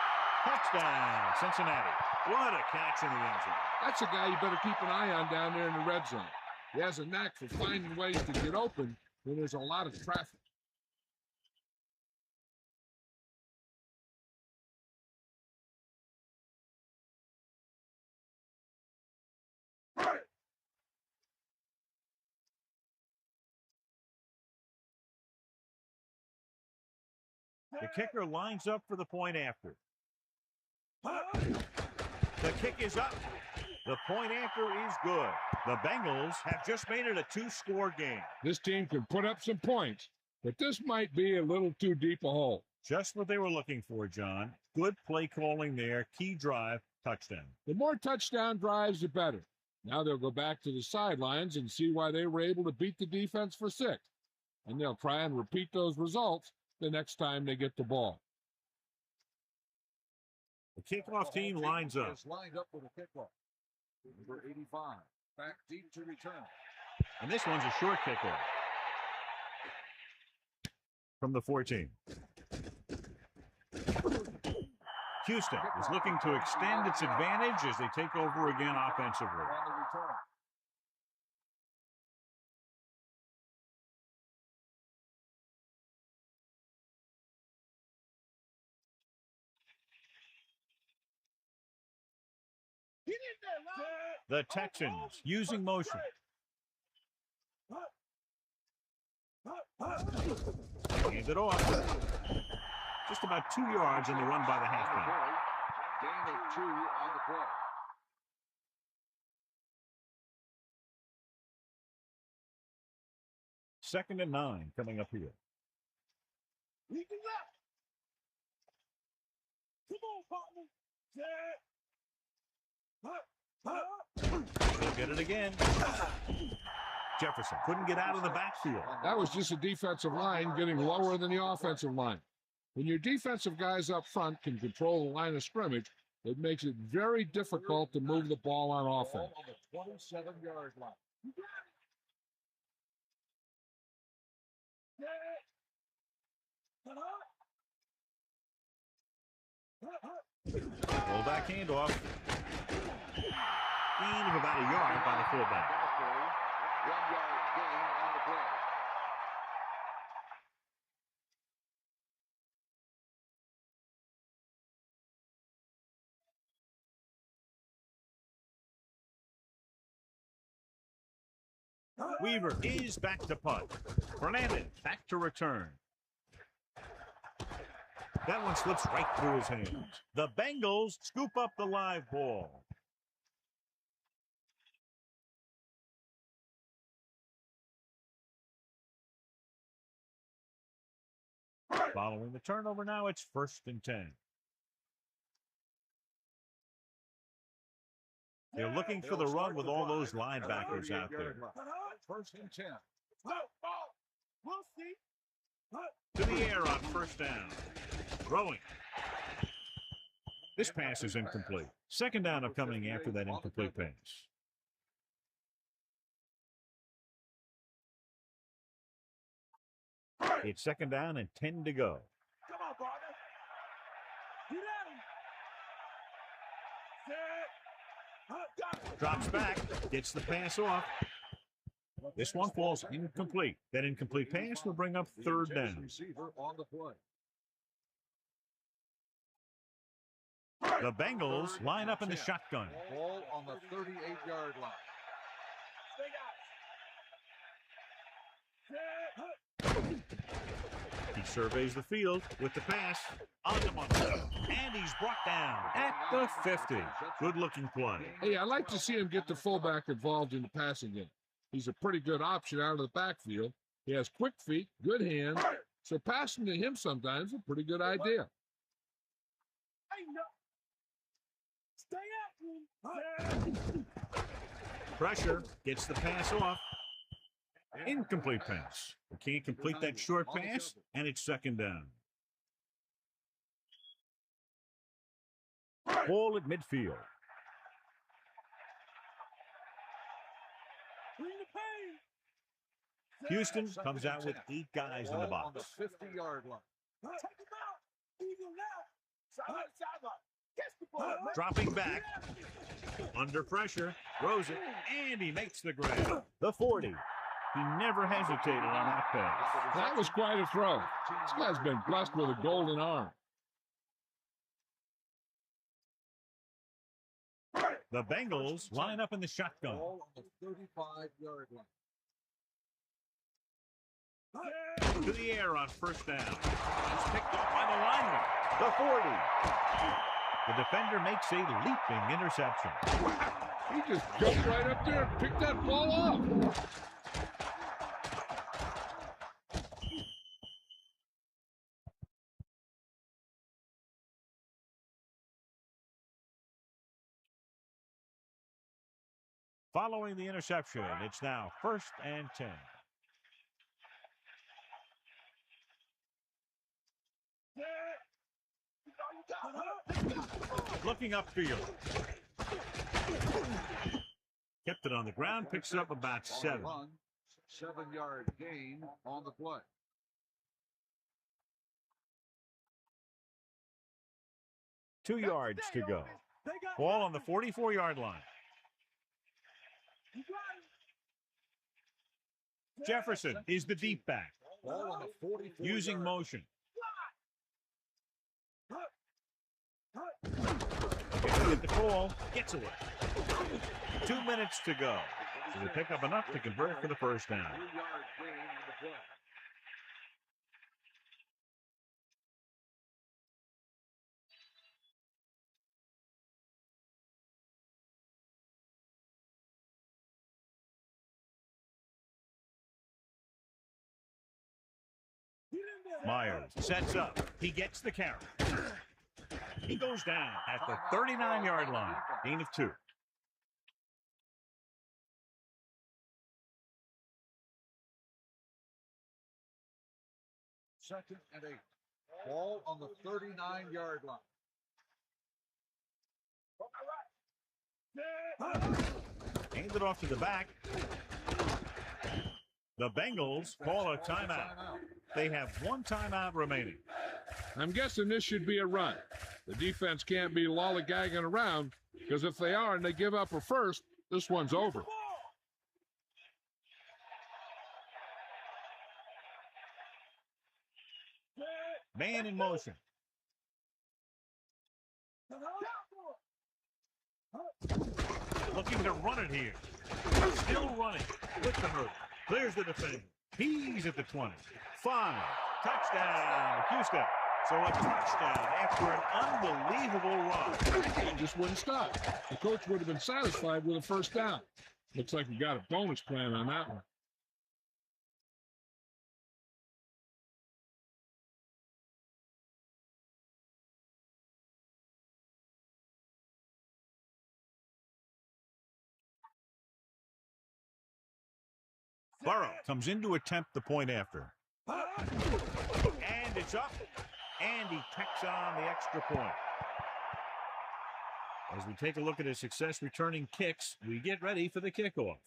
Touchdown, Cincinnati. What a catch in the end zone. That's a guy you better keep an eye on down there in the red zone. He has a knack for finding ways to get open when there's a lot of traffic. The kicker lines up for the point after. The kick is up. The point after is good. The Bengals have just made it a 2-score game. This team can put up some points, but this might be a little too deep a hole. Just what they were looking for, John. Good play calling there. Key drive, touchdown. The more touchdown drives, the better. Now they'll go back to the sidelines and see why they were able to beat the defense for 6. And they'll try and repeat those results the next time they get the ball. The kickoff team lines up. Is lined up with a kickoff. Number 85, back deep to return. And this one's a short kickoff from the 14. Houston is looking to extend its advantage as they take over again offensively. On the return. The Texans using motion. Hand it off. Just about 2 yards in the run by the halfback. Gain of 2 on the play. Second and 9 coming up here. They'll get it again. Jefferson couldn't get out of the backfield. That was just a defensive line getting lower than the offensive line. When your defensive guys up front can control the line of scrimmage, it makes it very difficult to move the ball on offense. On the 27-yard line. Fullback handoff. Gain of about a yard by the fullback. 1-yard gain on the play. Weaver is back to punt. Fernandez back to return. That one slips right through his hands. The Bengals scoop up the live ball. Following the turnover now, it's 1st and 10. They're looking for the run with all those linebackers out there. 1st and 10. We'll see. To the air on 1st down. Throwing. This pass is incomplete. 2nd down coming after that incomplete pass. It's 2nd down and 10 to go. Come on, partner. Get at him. Set. Got it. Drops back, gets the pass off. This one falls incomplete. That incomplete pass will bring up 3rd down. Receiver on the play. The Bengals line up in the shotgun. Ball on the 38-yard line. He surveys the field with the pass on the money. And he's brought down at the 50. Good-looking play. Hey, I like to see him get the fullback involved in the passing game. He's a pretty good option out of the backfield. He has quick feet, good hands, so passing to him sometimes is a pretty good idea. Stay at him. Pressure, gets the pass off. Incomplete pass. He can't complete that short pass, and it's 2nd down. Ball at midfield. Houston comes out with 8 guys in the box. On the 50-yard line. Take him out. Eagle now. Sideline. Catch the ball. Dropping back. Under pressure. Throws it. And he makes the grab. The 40. He never hesitated on that pass. That was quite a throw. This guy's been blessed with a golden arm. The Bengals line up in the shotgun. Ball on the 35-yard line. To the air on 1st down. It's picked up by the lineman. The 40. The defender makes a leaping interception. He just jumped right up there and picked that ball up. Following the interception, it's now 1st and 10. Looking upfield. Kept it on the ground, picks it up about 7. 7-yard gain on the play. Two yards to go. Ball on the 44-yard line. Jefferson is the deep back. Ball on the 44-yard Using motion. Get the call, gets away. 2 minutes to go. So they pick up enough to convert for the 1st down. 3-yard gain on the play. Myers sets up. He gets the carry. He goes down at the 39-yard line. Gain of 2. Second and 8. Ball on the 39-yard line. Hand it off to the back. The Bengals call a timeout. They have 1 timeout remaining. I'm guessing this should be a run. The defense can't be lollygagging around, because if they are and they give up a first, this one's over. Man in motion. Looking to run it here. Still running with the move. Clears the defender. He's at the 20. 5. Touchdown, Houston. So a touchdown after an unbelievable run. He just wouldn't stop. The coach would have been satisfied with a 1st down. Looks like we got a bonus plan on that one. Burrow comes in to attempt the point after. And it's up. And he tacks on the extra point. As we take a look at his success returning kicks, we get ready for the kickoff.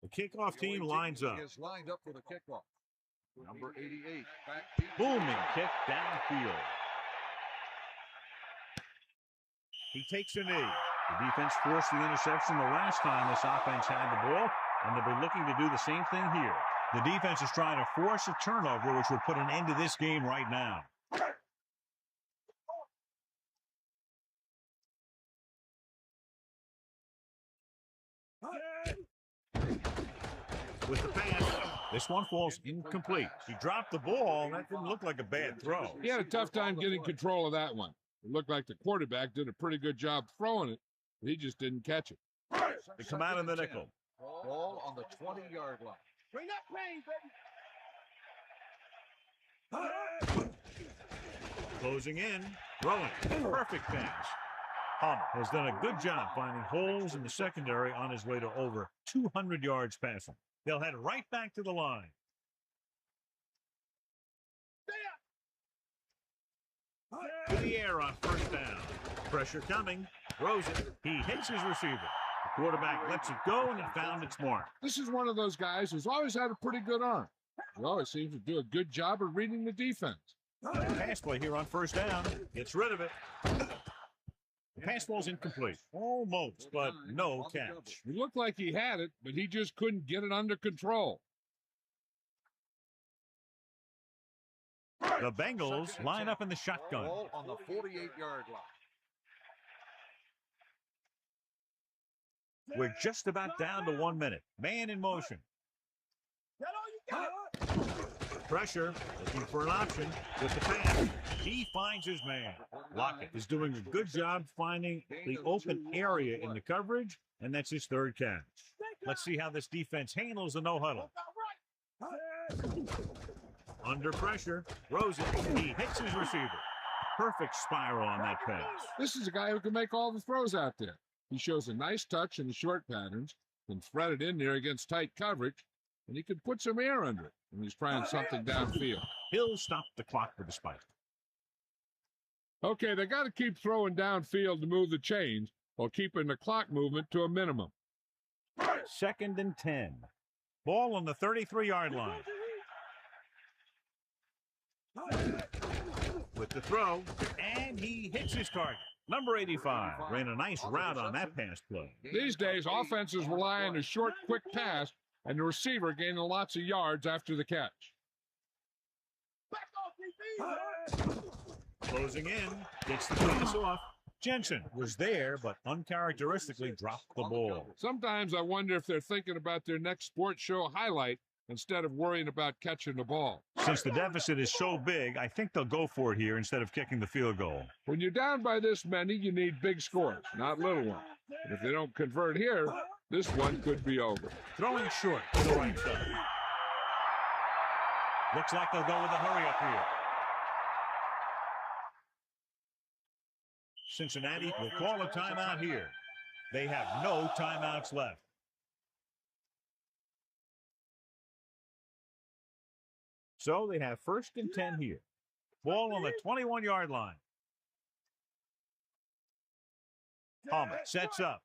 The kickoff team lines up. Is lined up for the kickoff. Number 88. Booming kick downfield. He takes a knee. The defense forced the interception the last time this offense had the ball, and they'll be looking to do the same thing here. The defense is trying to force a turnover, which would put an end to this game right now. With the pass, this one falls incomplete. He dropped the ball. That didn't look like a bad throw. He had a tough time getting control of that one. It looked like the quarterback did a pretty good job throwing it, but he just didn't catch it. They come out in the nickel. Ball on the 20-yard line. Bring that pain, baby. Closing in, throwing. Perfect pass. Humm has done a good job finding holes in the secondary on his way to over 200 yards passing. They'll head right back to the line. To the air on first down. Pressure coming. Throws it. He hits his receiver. The quarterback lets it go, and it found its mark. This is one of those guys who's always had a pretty good arm. He always seems to do a good job of reading the defense. Pass play here on first down. Gets rid of it. The pass ball's incomplete. Almost, but no catch. It looked like he had it, but he just couldn't get it under control. The Bengals line up in the shotgun. Ball on the 48-yard line. We're just about down to 1 minute. Man in motion. That all you got? Pressure, looking for an option with the pass. He finds his man. Lockett is doing a good job finding the open area in the coverage, and that's his third catch. Let's see how this defense handles the no-huddle. Under pressure, throws it. He hits his receiver. Perfect spiral on that pass. This is a guy who can make all the throws out there. He shows a nice touch in the short patterns, can thread it in there against tight coverage, and he can put some air under it when he's trying something downfield. He'll stop the clock for the spike. Okay, they got to keep throwing downfield to move the chains while keeping the clock movement to a minimum. 2nd and 10. Ball on the 33-yard line. With the throw, and he hits his target. Number 85 ran a nice route on that pass play. These days, offenses rely on a short, quick pass and the receiver gaining lots of yards after the catch. Closing in, gets the pass off. Jensen was there, but uncharacteristically dropped the ball. Sometimes I wonder if they're thinking about their next sports show highlight instead of worrying about catching the ball. Since the deficit is so big, I think they'll go for it here instead of kicking the field goal. When you're down by this many, you need big scores, not little ones. And if they don't convert here, this one could be over. Throwing short to the right side. Looks like they'll go with a hurry up here. Cincinnati will call a timeout here. They have no timeouts left. So they have 1st and 10 here. Ball on the 21-yard line. Palmer sets up.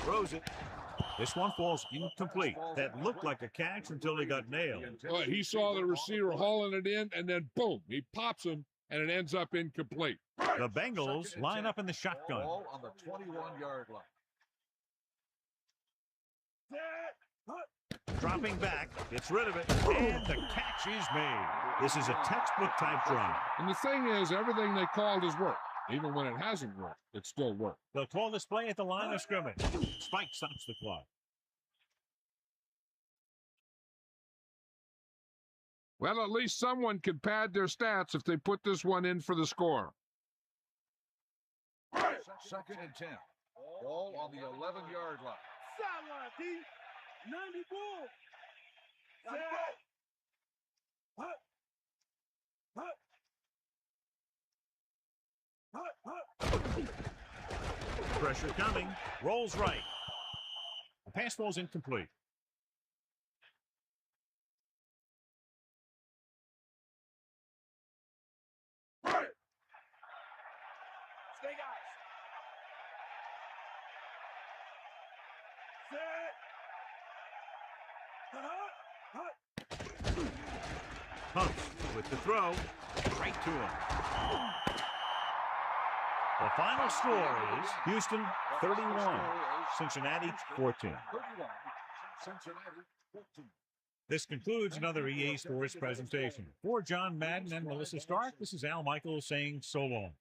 Throws it. This one falls incomplete. That looked like a catch until he got nailed. Well, he saw the receiver hauling it in, and then boom, he pops him, and it ends up incomplete. The Bengals line up in the shotgun. Ball on the 21-yard line. Dropping back, gets rid of it, and the catch is made. This is a textbook type drive. And the thing is, everything they called has worked. Even when it hasn't worked, it still worked. They'll call this play at the line of scrimmage. Spike stops the clock. Well, at least someone could pad their stats if they put this one in for the score. Second and 10. Ball on the 11-yard line. Sideline, D. 90 ball. Pressure coming. Rolls right. The pass ball's incomplete. Stay guys. Set. Pumps with the throw. Right to him. The final score is Houston 31, Cincinnati 14. 31, Cincinnati 14. This concludes another EA Sports presentation. For John Madden and Melissa Stark, this is Al Michaels saying so long.